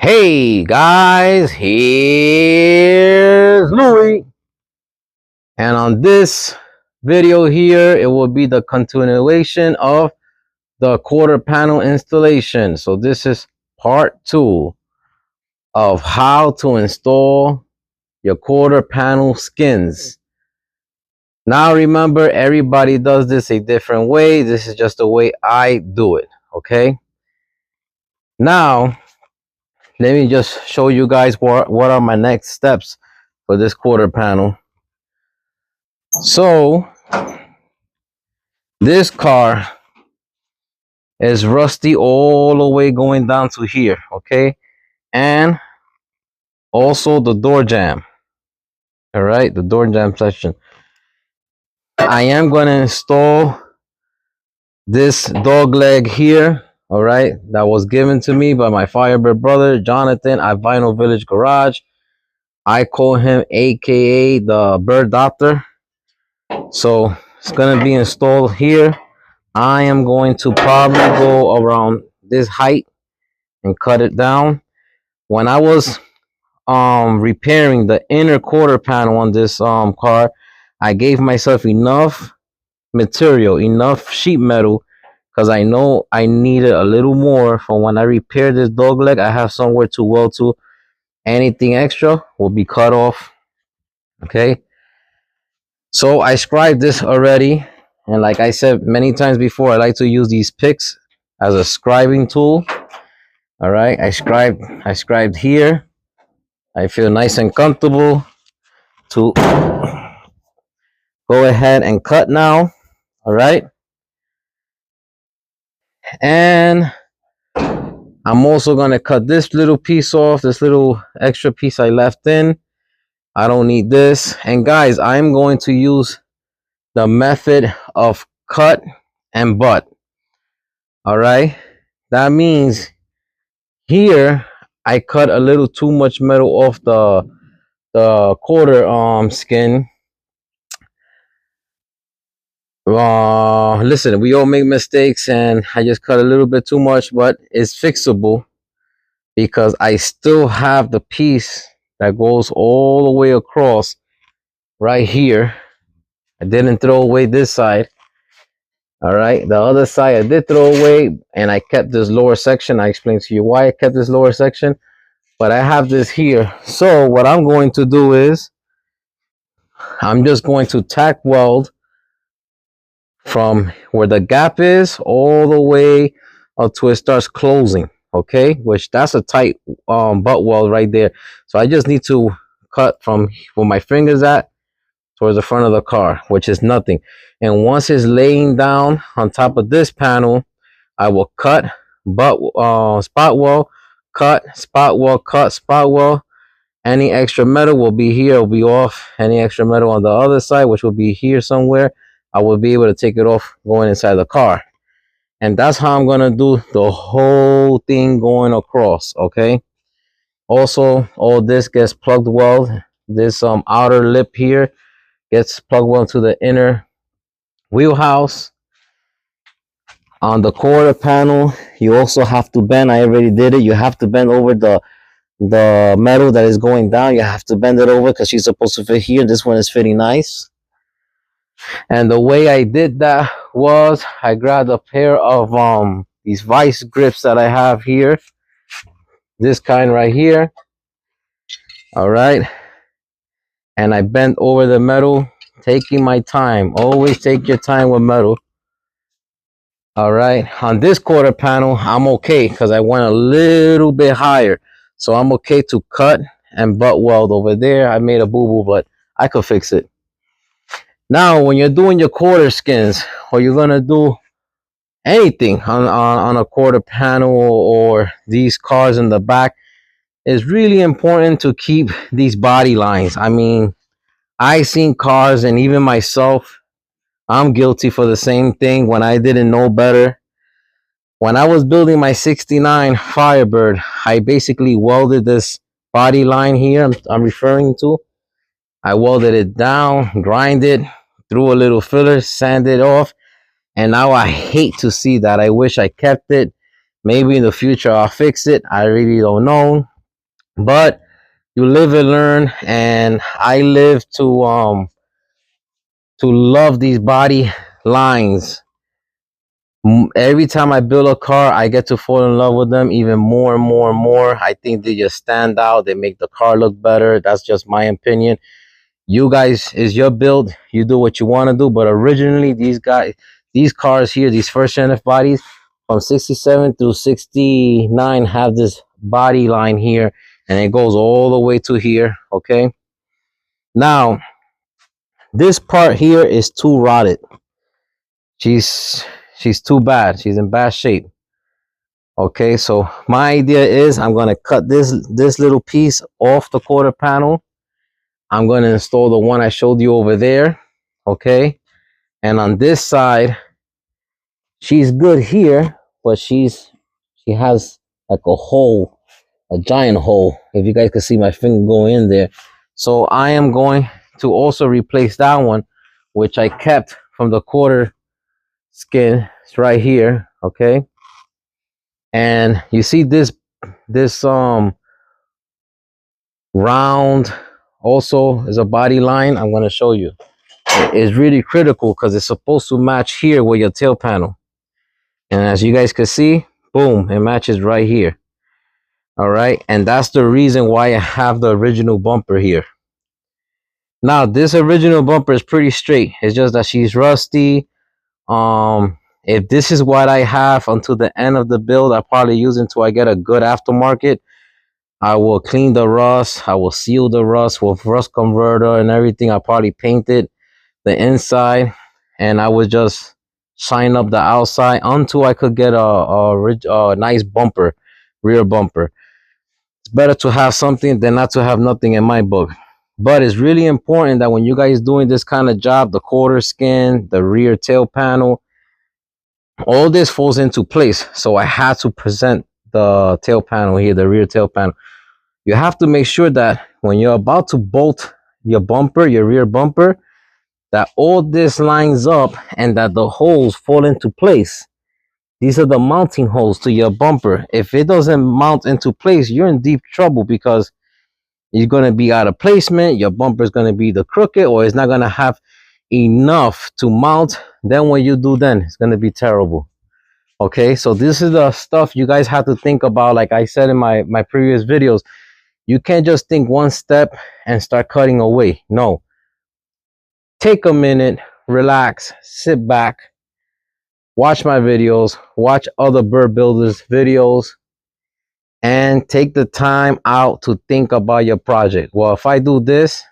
Hey guys, here's Louis, and on this video here it will be the continuation of the quarter panel installation. So this is part 2 of how to install your quarter panel skins. Now remember, everybody does this a different way. This is just the way I do it. Okay, now let me just show you guys what are my next steps for this quarter panel. So this car is rusty all the way going down to here, okay? And also the door jamb. All right, the door jamb section. I am going to install this dog leg here, all right, that was given to me by my Firebird brother Jonathan at Vinyl Village Garage. I call him aka the bird doctor. So it's going to be installed here. I am going to probably go around this height and cut it down. When I was repairing the inner quarter panel on this car, I gave myself enough material, enough sheet metal, because I know I needed a little more for when I repair this dog leg. I have somewhere to weld to. Anything extra will be cut off. Okay, so I scribed this already, and like I said many times before, I like to use these picks as a scribing tool. All right, I scribed here. I feel nice and comfortable to go ahead and cut now. All right, and I'm also going to cut this little piece off, this little extra piece I left in. I don't need this. And guys, I'm going to use the method of cut and butt. All right, that means here I cut a little too much metal off the quarter skin. Listen, we all make mistakes, and I just cut a little bit too much, but it's fixable because I still have the piece that goes all the way across right here. I didn't throw away this side. All right, the other side I did throw away, and I kept this lower section. I explained to you why I kept this lower section, but I have this here. So what I'm going to do is I'm just going to tack weld from where the gap is all the way up to it starts closing. Okay, which that's a tight butt weld right there. So I just need to cut from where my fingers at towards the front of the car, which is nothing. And once it's laying down on top of this panel, I will cut spot weld, cut spot weld, cut spot weld. Any extra metal will be here, will be off. Any extra metal on the other side, which will be here somewhere, I will be able to take it off going inside the car. And that's how I'm gonna do the whole thing going across. Okay, also all this gets plugged weld. This outer lip here gets plugged weld to the inner wheelhouse. On the quarter panel, you also have to bend. I already did it. You have to bend over the metal that is going down. You have to bend it over because she's supposed to fit here. This one is fitting nice. And the way I did that was I grabbed a pair of these vice grips that I have here, this kind right here. All right, and I bent over the metal, taking my time. Always take your time with metal. All right, on this quarter panel I'm okay because I went a little bit higher, so I'm okay to cut and butt weld over there. I made a boo-boo, but I could fix it. Now, when you're doing your quarter skins, or you're gonna do anything on a quarter panel or these cars in the back, it's really important to keep these body lines. I mean, I've seen cars, and even myself, I'm guilty for the same thing when I didn't know better. When I was building my 69 Firebird, I basically welded this body line here I'm referring to. I welded it down, grind it, threw a little filler, sanded it off, and now I hate to see that. I wish I kept it. Maybe in the future I'll fix it. I really don't know. But you live and learn, and I live to love these body lines. Every time I build a car, I get to fall in love with them even more and more and more. I think they just stand out. They make the car look better. That's just my opinion. You guys, is your build. You do what you want to do. But originally, these cars here, these first gen F bodies from 67 through 69 have this body line here, and it goes all the way to here. Okay. Now, this part here is too rotted. She's she's too bad. She's in bad shape. Okay, so my idea is I'm gonna cut this little piece off the quarter panel. I'm gonna install the one I showed you over there. Okay, and on this side, she's good here, but she has like a hole, a giant hole. If you guys can see my finger go in there. So I am going to also replace that one, which I kept from the quarter skin. It's right here. Okay, and you see this round also is a body line. I'm going to show you. It's really critical because it's supposed to match here with your tail panel, and as you guys can see, boom, it matches right here. All right, and that's the reason why I have the original bumper here. Now this original bumper is pretty straight. It's just that she's rusty. If this is what I have until the end of the build, I probably use until I get a good aftermarket. I will clean the rust. I will seal the rust with rust converter and everything. I probably paint it the inside, and I would just shine up the outside until I could get a nice bumper, rear bumper. It's better to have something than not to have nothing in my book. But it's really important that when you guys doing this kind of job, the quarter skin, the rear tail panel, all this falls into place. So I had to present the tail panel here, the rear tail panel. You have to make sure that when you're about to bolt your bumper, your rear bumper, that all this lines up and that the holes fall into place. These are the mounting holes to your bumper. If it doesn't mount into place, you're in deep trouble because you're going to be out of placement. Your bumper is going to be the crooked, or it's not going to have enough to mount. Then when you do, then it's going to be terrible. Okay, so this is the stuff you guys have to think about. Like I said in my previous videos, you can't just think one step and start cutting away. No. Take a minute, relax, sit back, watch my videos, watch other bird builders videos, and take the time out to think about your project. Well, if I do this,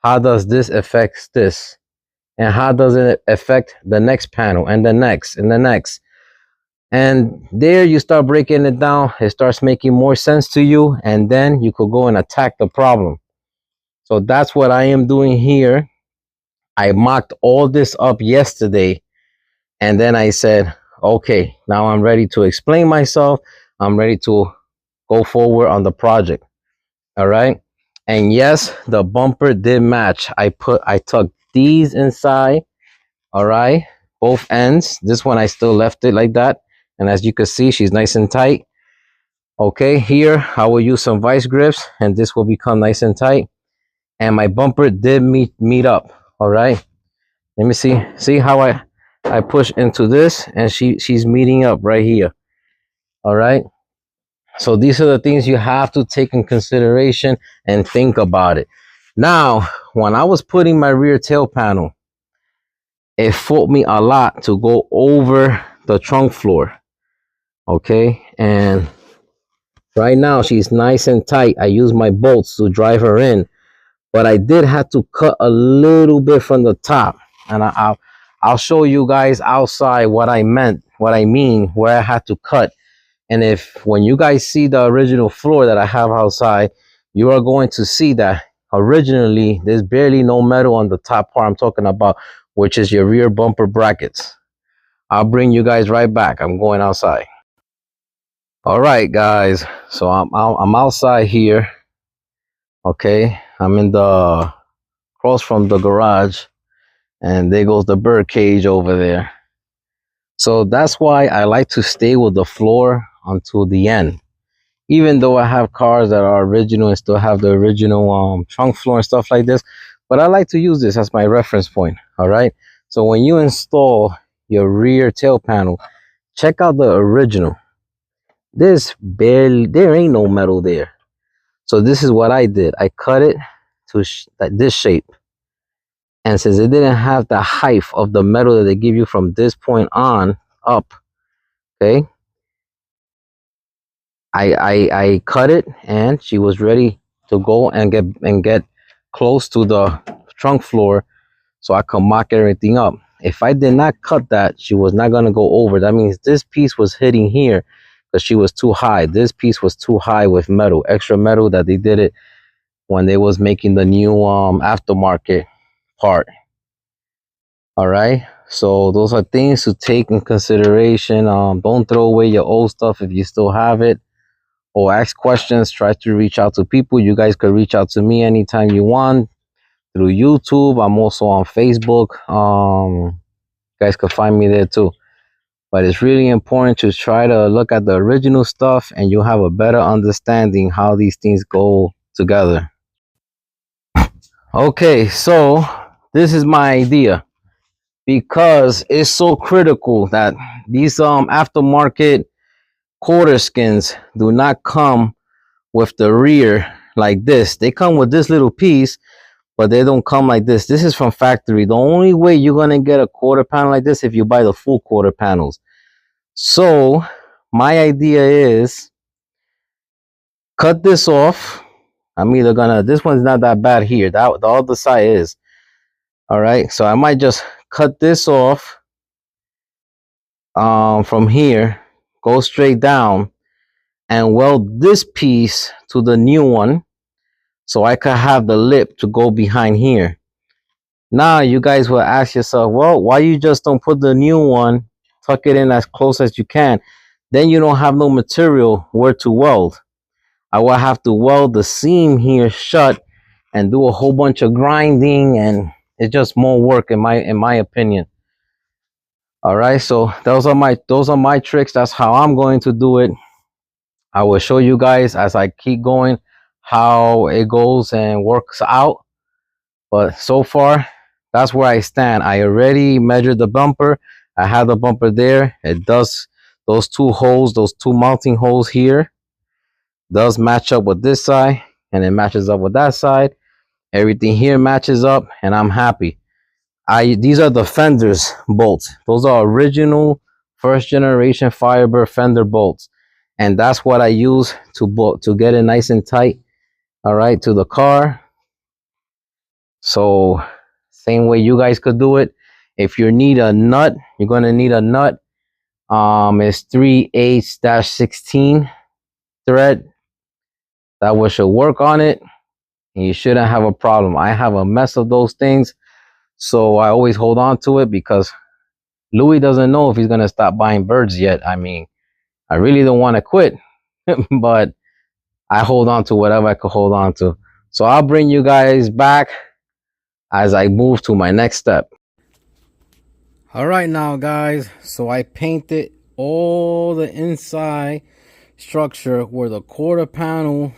how does this affect this? And how does it affect the next panel and the next and the next? And there you start breaking it down. It starts making more sense to you, and then you could go and attack the problem. So that's what I am doing here. I mocked all this up yesterday, and then I said, okay, now I'm ready to explain myself. I'm ready to go forward on the project. All right. And yes, the bumper did match. I tucked these inside. All right, both ends. This one I still left it like that, and as you can see, she's nice and tight. Okay, here I will use some vice grips, and this will become nice and tight. And my bumper did meet up. All right, let me see how I push into this, and she's meeting up right here. All right, so these are the things you have to take in consideration and think about it. Now, when I was putting my rear tail panel, it fought me a lot to go over the trunk floor. Okay, and right now she's nice and tight. I use my bolts to drive her in, but I did have to cut a little bit from the top, and I'll show you guys outside what I mean, where I had to cut. And if when you guys see the original floor that I have outside, you are going to see that originally there's barely no metal on the top part I'm talking about, which is your rear bumper brackets. I'll bring you guys right back. I'm going outside. All right, guys. So I'm outside here. Okay, I'm in the across from the garage, and there goes the bird cage over there. So that's why I like to stay with the floor until the end. even though I have cars that are original and still have the original trunk floor and stuff like this. But I like to use this as my reference point. All right. So when you install your rear tail panel, check out the original. There ain't no metal there. So this is what I did. I cut it to this shape. And since it didn't have the height of the metal that they give you from this point on up, okay, I cut it, and she was ready to go and get close to the trunk floor so I could mock everything up. If I did not cut that, she was not gonna go over. That means this piece was hitting here because she was too high. This piece was too high with metal, extra metal that they did it when they was making the new aftermarket part. All right, so those are things to take in consideration. Don't throw away your old stuff if you still have it, or ask questions. Try to reach out to people. You guys could reach out to me anytime you want through YouTube. I'm also on Facebook. You guys could find me there too. But it's really important to try to look at the original stuff, and you'll have a better understanding how these things go together. Okay, so this is my idea, because it's so critical that these aftermarket quarter skins do not come with the rear like this. They come with this little piece, but they don't come like this. This is from factory. The only way you're gonna get a quarter panel like this if you buy the full quarter panels. So my idea is cut this off. I'm either gonna, this one's not that bad here, that the other side is. All right, so I might just cut this off from here, go straight down, and weld this piece to the new one so I could have the lip to go behind here. Now you guys will ask yourself, well, why you just don't put the new one, tuck it in as close as you can? Then you don't have no material where to weld. I will have to weld the seam here shut and do a whole bunch of grinding, and it's just more work in my opinion. All right, so those are my tricks. That's how I'm going to do it. I will show you guys as I keep going how it goes and works out. But so far, that's where I stand. I already measured the bumper. I have the bumper there. It does, those two holes, those two mounting holes here, does match up with this side, and it matches up with that side. Everything here matches up, and I'm happy. These are the fenders bolts. Those are original first generation Firebird fender bolts, and that's what I use to get it nice and tight, all right, to the car. So same way you guys could do it. If you need a nut, you're going to need a nut. It's 3/8-16 thread. That one should work on it, and you shouldn't have a problem. I have a mess of those things, so I always hold on to it, because Louis doesn't know if he's going to stop buying birds yet. I mean, I really don't want to quit, but I hold on to whatever I could hold on to. So I'll bring you guys back as I move to my next step. All right now, guys, so I painted all the inside structure where the quarter panel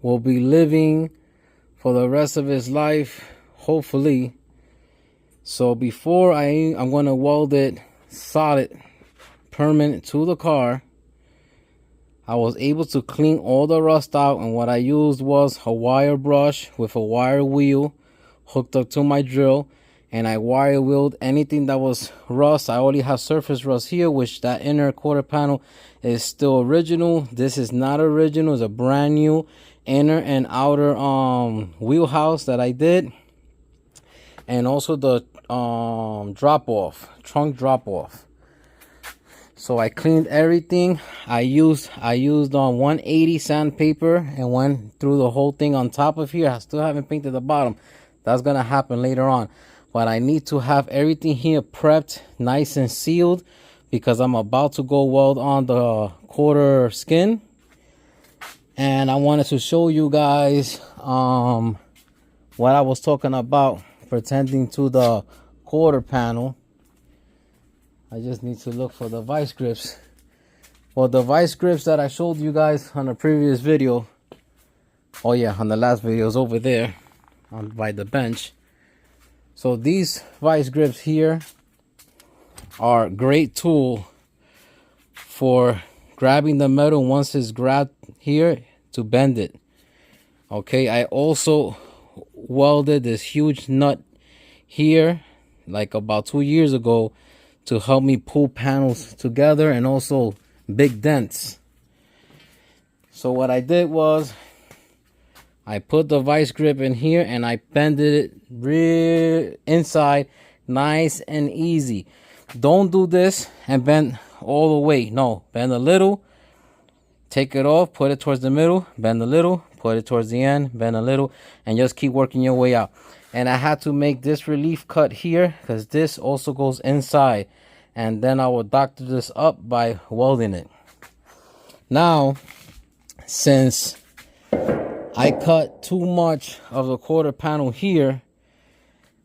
will be living for the rest of its life, hopefully. So before I'm going to weld it solid permanent to the car, I was able to clean all the rust out, and what I used was a wire brush with a wire wheel hooked up to my drill, and I wire wheeled anything that was rust. I only have surface rust here, which that inner quarter panel is still original. This is not original. It's a brand new inner and outer wheelhouse that I did, and also the trunk drop off. So I cleaned everything. I used 180 sandpaper and went through the whole thing on top of here. I still haven't painted the bottom. That's gonna happen later on. But I need to have everything here prepped, nice and sealed, because I'm about to go weld on the quarter skin. And I wanted to show you guys what I was talking about pertaining to the quarter panel. I just need to look for the vice grips. Well, the vice grips that I showed you guys on a previous video, oh yeah, on the last video, is over there by the bench. So these vice grips here are a great tool for grabbing the metal once it's grabbed here to bend it. Okay, I also welded this huge nut here like about 2 years ago to help me pull panels together, and also big dents. So what I did was I put the vice grip in here and I bended it real inside, nice and easy. Don't do this and bend all the way. No, bend a little, take it off, put it towards the middle, bend a little, put it towards the end, bend a little, and just keep working your way out. And I had to make this relief cut here because this also goes inside, and then I will doctor this up by welding it. Now, since I cut too much of the quarter panel here,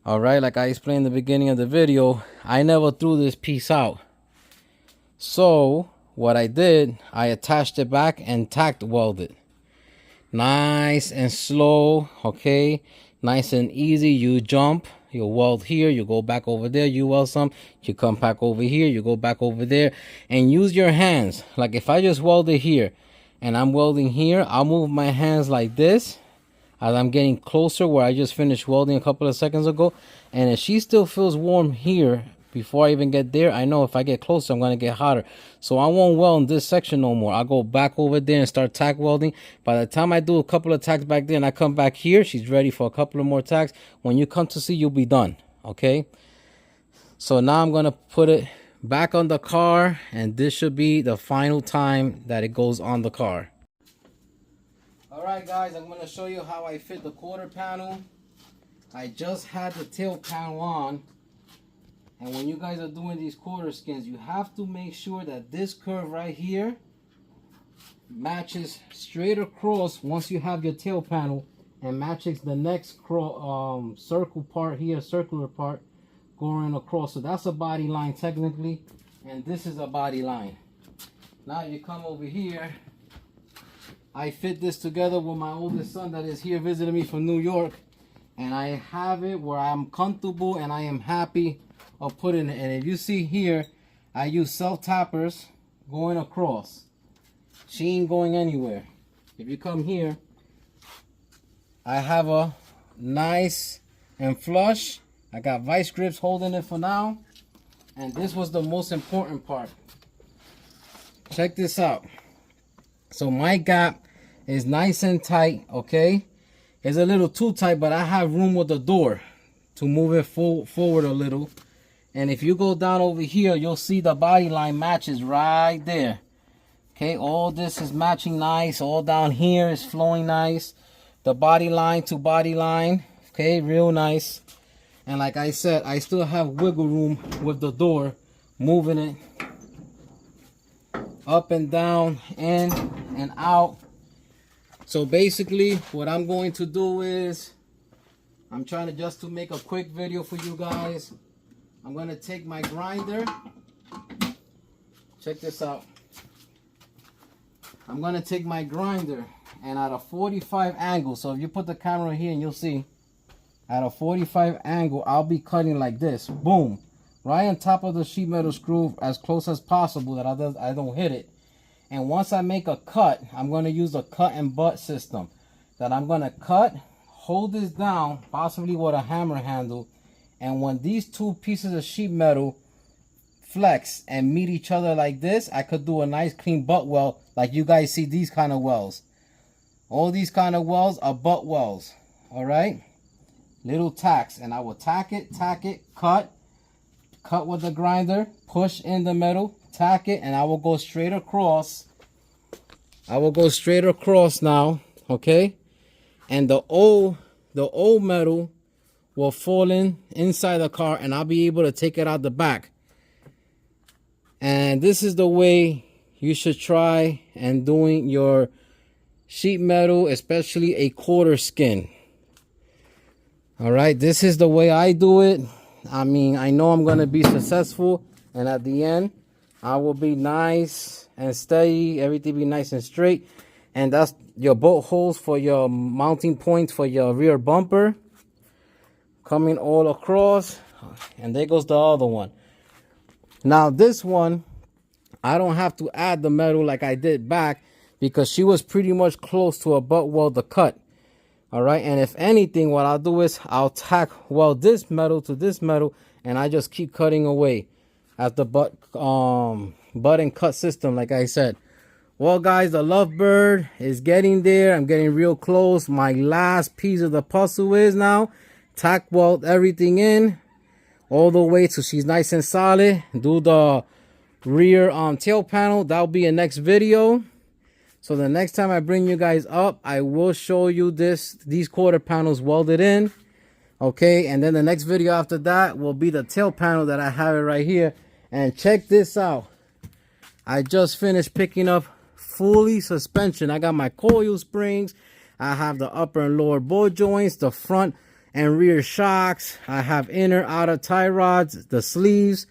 all right, like I explained in the beginning of the video, I never threw this piece out. So what I did, I attached it back and tack welded. Nice and slow, okay, nice and easy. You jump, you weld here, you go back over there, you weld some, you come back over here, you go back over there, and use your hands. Like if I just welded here and I'm welding here, I'll move my hands like this as I'm getting closer where I just finished welding a couple of seconds ago. And if she still feels warm here before I even get there, I know if I get closer, I'm going to get hotter. So I won't weld in this section no more. I'll go back over there and start tack welding. By the time I do a couple of tacks back there and I come back here, she's ready for a couple of more tacks. When you come to see, you'll be done. Okay. So now I'm going to put it back on the car, and this should be the final time that it goes on the car. All right, guys, I'm going to show you how I fit the quarter panel. I just had the tail panel on. And when you guys are doing these quarter skins, you have to make sure that this curve right here matches straight across once you have your tail panel, and matches the next circle part here, circular part going across. So that's a body line technically, and this is a body line. Now you come over here. I fit this together with my oldest son that is here visiting me from New York, and I have it where I'm comfortable and I am happy of putting it. And if you see here, I use self tappers going across. She ain't going anywhere. If you come here, I have a nice and flush. I got vice grips holding it for now. And this was the most important part. Check this out. So my gap is nice and tight, okay? It's a little too tight, but I have room with the door to move it forward a little. And if you go down over here, you'll see the body line matches right there. Okay, all this is matching nice. All down here is flowing nice. The body line to body line, okay, real nice. And like I said, I still have wiggle room with the door, moving it up and down, in and out. So basically what I'm going to do is, I'm trying to just to make a quick video for you guys. I'm going to take my grinder. Check this out. I'm going to take my grinder, and at a 45 angle, so if you put the camera here and you'll see, at a 45 angle, I'll be cutting like this. Boom. Right on top of the sheet metal screw, as close as possible that I don't hit it. And once I make a cut, I'm going to use a cut and butt system. That I'm going to cut, hold this down, possibly with a hammer handle. And when these two pieces of sheet metal flex and meet each other like this, I could do a nice clean butt weld, like you guys see these kind of welds. All these kind of welds are butt welds. All right? Little tacks. And I will tack it, cut with the grinder, push in the metal, tack it, and I will go straight across. I will go straight across now, okay? And the old metal will fall inside the car, and I'll be able to take it out the back. And this is the way you should try and doing your sheet metal, especially a quarter skin. All right, this is the way I do it. I mean, I know I'm going to be successful, and at the end, I will be nice and steady. Everything be nice and straight. And that's your bolt holes for your mounting points for your rear bumper. Coming all across. And there goes the other one. Now this one, I don't have to add the metal like I did back, because she was pretty much close to a butt weld to cut. All right, and if anything, what I'll do is I'll tack weld this metal to this metal, and I just keep cutting away at the butt and cut system, like I said. Well, guys, the Lovebird is getting there. I'm getting real close. My last piece of the puzzle is now tack weld everything in all the way so she's nice and solid. Do the rear tail panel. That'll be a next video. So the next time I bring you guys up, I will show you these quarter panels welded in. Okay, and then the next video after that will be the tail panel that I have it right here. And check this out. I just finished picking up fully suspension. I got my coil springs. I have the upper and lower ball joints, the front and rear shocks. I have inner outer tie rods, the sleeves,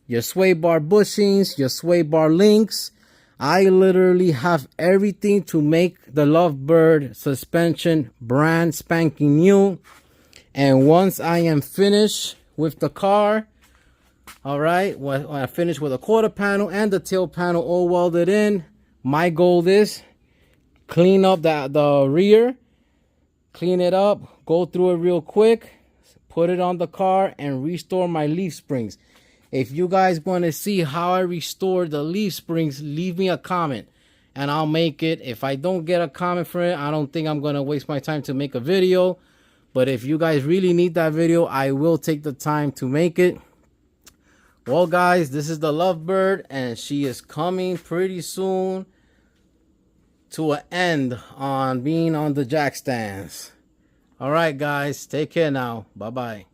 your sway bar bushings, your sway bar links. I literally have everything to make the Lovebird suspension brand spanking new. And once I am finished with the car, all right, when I finish with a quarter panel and the tail panel all welded in, my goal is clean up the rear, clean it up, go through it real quick, put it on the car, and restore my leaf springs. If you guys want to see how I restore the leaf springs, leave me a comment and I'll make it. If I don't get a comment for it, I don't think I'm going to waste my time to make a video. But if you guys really need that video, I will take the time to make it. Well, guys, this is the Lovebird, and she is coming pretty soon to an end on being on the jack stands. All right, guys, take care now. Bye-bye.